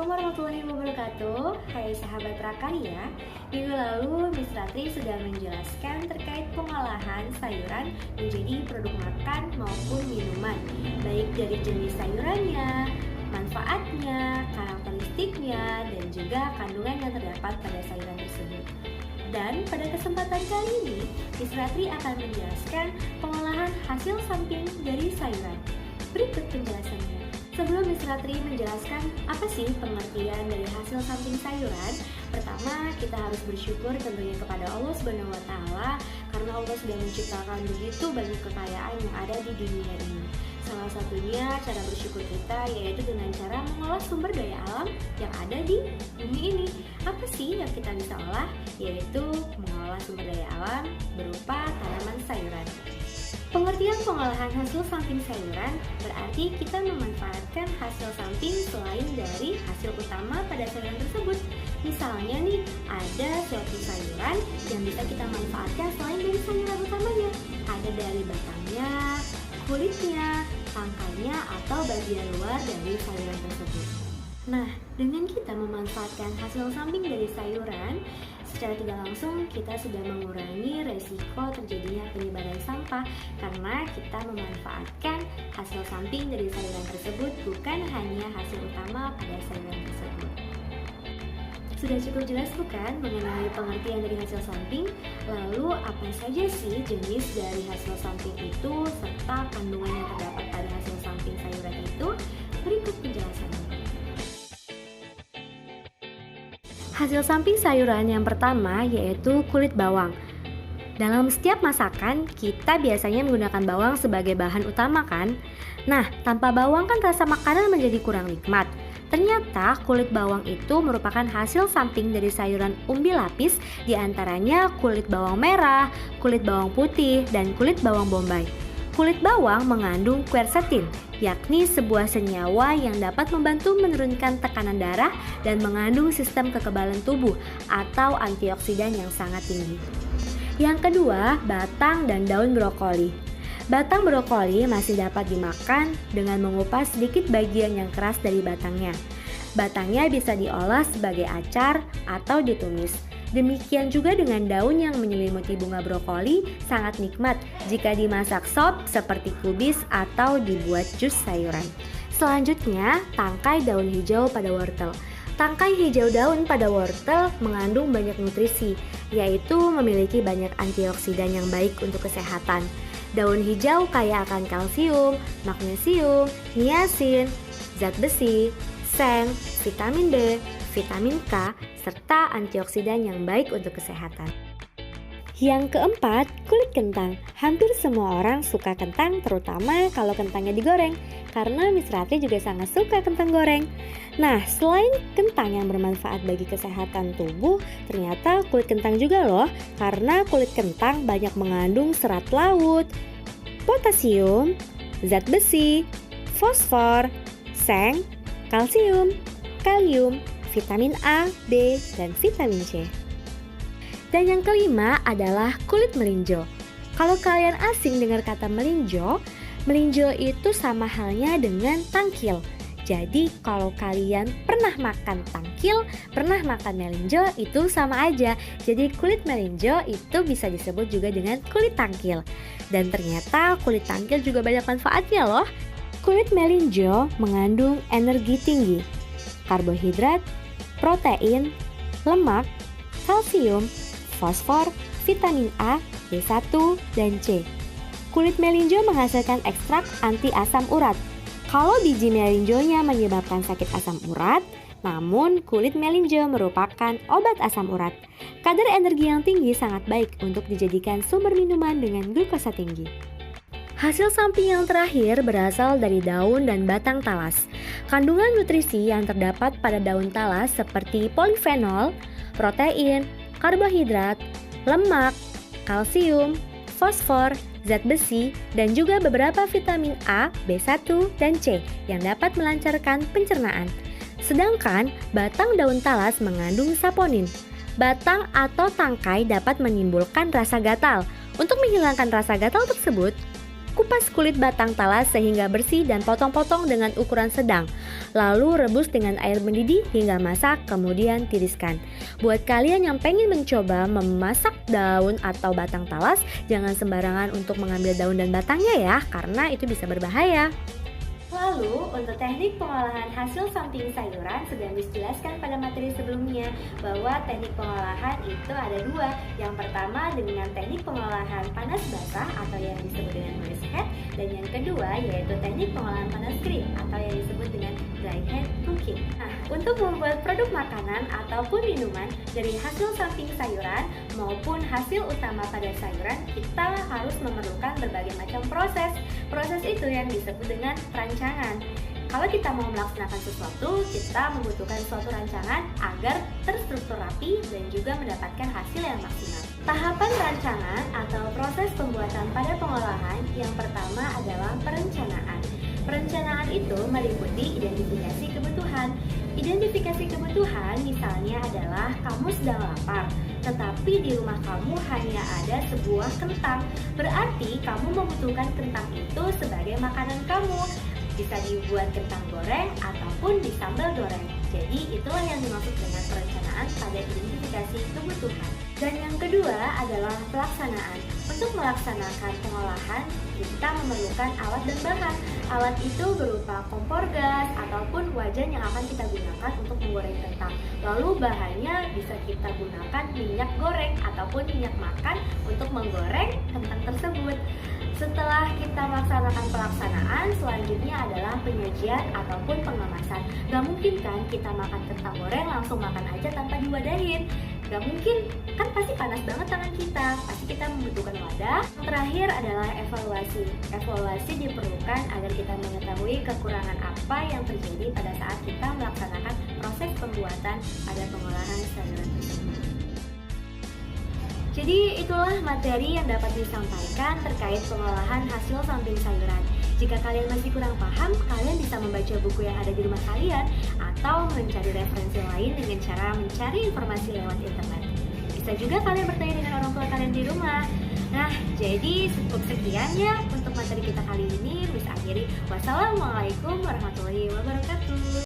Assalamualaikum warahmatullahi wabarakatuh. Hai sahabat Prakarya, minggu lalu Miss Ratri sudah menjelaskan terkait pengolahan sayuran menjadi produk makan maupun minuman, baik dari jenis sayurannya, manfaatnya, karakteristiknya, dan juga kandungan yang terdapat pada sayuran tersebut. Dan pada kesempatan kali ini, Miss Ratri akan menjelaskan pengolahan hasil samping dari sayuran. Berikut penjelasannya. Sebelum Miss Ratri menjelaskan apa sih pengertian dari hasil samping sayuran, pertama kita harus bersyukur tentunya kepada Allah Subhanahu wa Ta'ala karena Allah sudah menciptakan begitu banyak kekayaan yang ada di dunia ini. Salah satunya cara bersyukur kita yaitu dengan cara mengolah sumber daya alam yang ada di bumi ini. Apa sih yang kita bisa olah? Yaitu mengolah sumber daya alam berupa tanaman sayuran. Pengertian pengolahan hasil samping sayuran berarti kita memanfaatkan hasil samping selain dari hasil utama pada sayuran tersebut. Misalnya nih, ada suatu sayuran yang bisa kita manfaatkan selain dari sayuran utamanya. Ada dari batangnya, kulitnya, tangkainya, atau bagian luar dari sayuran tersebut. Nah, dengan kita memanfaatkan hasil samping dari sayuran, secara tidak langsung kita sudah mengurangi resiko terjadinya penyebaran sampah karena kita memanfaatkan hasil samping dari sayuran tersebut bukan hanya hasil utama pada sayuran tersebut. Sudah cukup jelas bukan mengenai pengertian dari hasil samping? Lalu apa saja sih jenis dari hasil samping itu serta kandungan yang terdapat pada hasil samping sayuran itu? Berikut penjelasannya. Hasil samping sayuran yang pertama yaitu kulit bawang. Dalam setiap masakan, kita biasanya menggunakan bawang sebagai bahan utama kan? Nah, tanpa bawang kan rasa makanan menjadi kurang nikmat. Ternyata kulit bawang itu merupakan hasil samping dari sayuran umbi lapis, diantaranya kulit bawang merah, kulit bawang putih, dan kulit bawang bombay. Kulit bawang mengandung quercetin, yakni sebuah senyawa yang dapat membantu menurunkan tekanan darah dan mengandung sistem kekebalan tubuh atau antioksidan yang sangat tinggi. Yang kedua, batang dan daun brokoli. Batang brokoli masih dapat dimakan dengan mengupas sedikit bagian yang keras dari batangnya. Batangnya bisa diolah sebagai acar atau ditumis. Demikian juga dengan daun yang menyelimuti bunga brokoli sangat nikmat jika dimasak sop seperti kubis atau dibuat jus sayuran. Selanjutnya, tangkai daun hijau pada wortel. Tangkai hijau daun pada wortel mengandung banyak nutrisi, yaitu memiliki banyak antioksidan yang baik untuk kesehatan. Daun hijau kaya akan kalsium, magnesium, niacin, zat besi, seng, vitamin B, vitamin K, serta antioksidan yang baik untuk kesehatan. Yang keempat, kulit kentang. Hampir semua orang suka kentang, terutama kalau kentangnya digoreng, karena Miss Ratri juga sangat suka kentang goreng. Nah, selain kentang yang bermanfaat bagi kesehatan tubuh, ternyata kulit kentang juga loh, karena kulit kentang banyak mengandung serat laut, potasium, zat besi, fosfor, seng, kalsium, kalium, vitamin A, B, dan vitamin C. Dan yang kelima adalah kulit melinjo. Kalau kalian asing dengar kata melinjo, melinjo itu sama halnya dengan tangkil. Jadi kalau kalian pernah makan tangkil, pernah makan melinjo, itu sama aja. Jadi kulit melinjo itu bisa disebut juga dengan kulit tangkil. Dan ternyata kulit tangkil juga banyak manfaatnya loh. Kulit melinjo mengandung energi tinggi, karbohidrat, protein, lemak, kalsium, fosfor, vitamin A, B1, dan C. Kulit melinjo menghasilkan ekstrak anti asam urat. Kalau biji melinjonya menyebabkan sakit asam urat, namun kulit melinjo merupakan obat asam urat. Kadar energi yang tinggi sangat baik untuk dijadikan sumber minuman dengan glukosa tinggi. Hasil samping yang terakhir berasal dari daun dan batang talas. Kandungan nutrisi yang terdapat pada daun talas seperti polifenol, protein, karbohidrat, lemak, kalsium, fosfor, zat besi, dan juga beberapa vitamin A, B1, dan C yang dapat melancarkan pencernaan. Sedangkan batang daun talas mengandung saponin. Batang atau tangkai dapat menimbulkan rasa gatal. Untuk menghilangkan rasa gatal tersebut, Kupas kulit batang talas sehingga bersih dan potong-potong dengan ukuran sedang. Lalu rebus dengan air mendidih hingga masak, kemudian tiriskan. Buat kalian yang pengen mencoba memasak daun atau batang talas, jangan sembarangan untuk mengambil daun dan batangnya ya, karena itu bisa berbahaya. Lalu, untuk teknik pengolahan hasil samping sayuran sudah dijelaskan pada materi sebelumnya bahwa teknik pengolahan itu ada dua. Yang pertama dengan teknik pengolahan panas basah atau yang disebut dengan braised head, dan yang kedua yaitu teknik pengolahan panas kering atau yang disebut dengan dry head cooking. Nah, untuk membuat produk makanan ataupun minuman dari hasil samping sayuran maupun hasil utama pada sayuran, kita harus memerlukan berbagai macam proses. Proses itu yang disebut dengan perancangan. Kalau kita mau melaksanakan sesuatu, kita membutuhkan suatu rancangan agar terstruktur rapi dan juga mendapatkan hasil yang maksimal. Tahapan rancangan atau proses pembuatan pada pengolahan yang pertama adalah perencanaan. Perencanaan itu meliputi identifikasi kebutuhan. Identifikasi kebutuhan misalnya adalah kamu sedang lapar, tetapi di rumah kamu hanya ada sebuah kentang. Berarti kamu membutuhkan kentang itu sebagai makanan kamu. Bisa dibuat kentang goreng ataupun disambal goreng. Jadi itulah yang dimaksud dengan perencanaan pada identifikasi kebutuhan. Dan yang kedua adalah pelaksanaan. Untuk melaksanakan pengolahan, kita memerlukan alat dan bahan. Alat itu berupa kompor gas ataupun wajan yang akan kita gunakan untuk menggoreng kentang. Lalu bahannya bisa kita gunakan minyak goreng ataupun minyak makan untuk menggoreng kentang tersebut. Setelah kita melaksanakan pelaksanaan, selanjutnya adalah penyajian ataupun pengemasan. Gak mungkin kan kita makan kentang goreng langsung makan aja tanpa diwadahin. Gak mungkin, kan pasti panas banget tangan kita. Pasti kita membutuhkan wadah. Yang terakhir adalah evaluasi. Evaluasi diperlukan agar kita mengetahui kekurangan apa yang terjadi pada saat kita melaksanakan proses pembuatan pada pengolahan sayuran tersebut. Jadi itulah materi yang dapat disampaikan terkait pengolahan hasil samping sayuran. Jika kalian masih kurang paham, kalian bisa membaca buku yang ada di rumah kalian atau mencari referensi lain dengan cara mencari informasi lewat internet. Bisa juga kalian bertanya dengan orang tua kalian di rumah. Nah, jadi cukup sekian ya untuk materi kita kali ini. Bisa akhiri. Wassalamualaikum warahmatullahi wabarakatuh.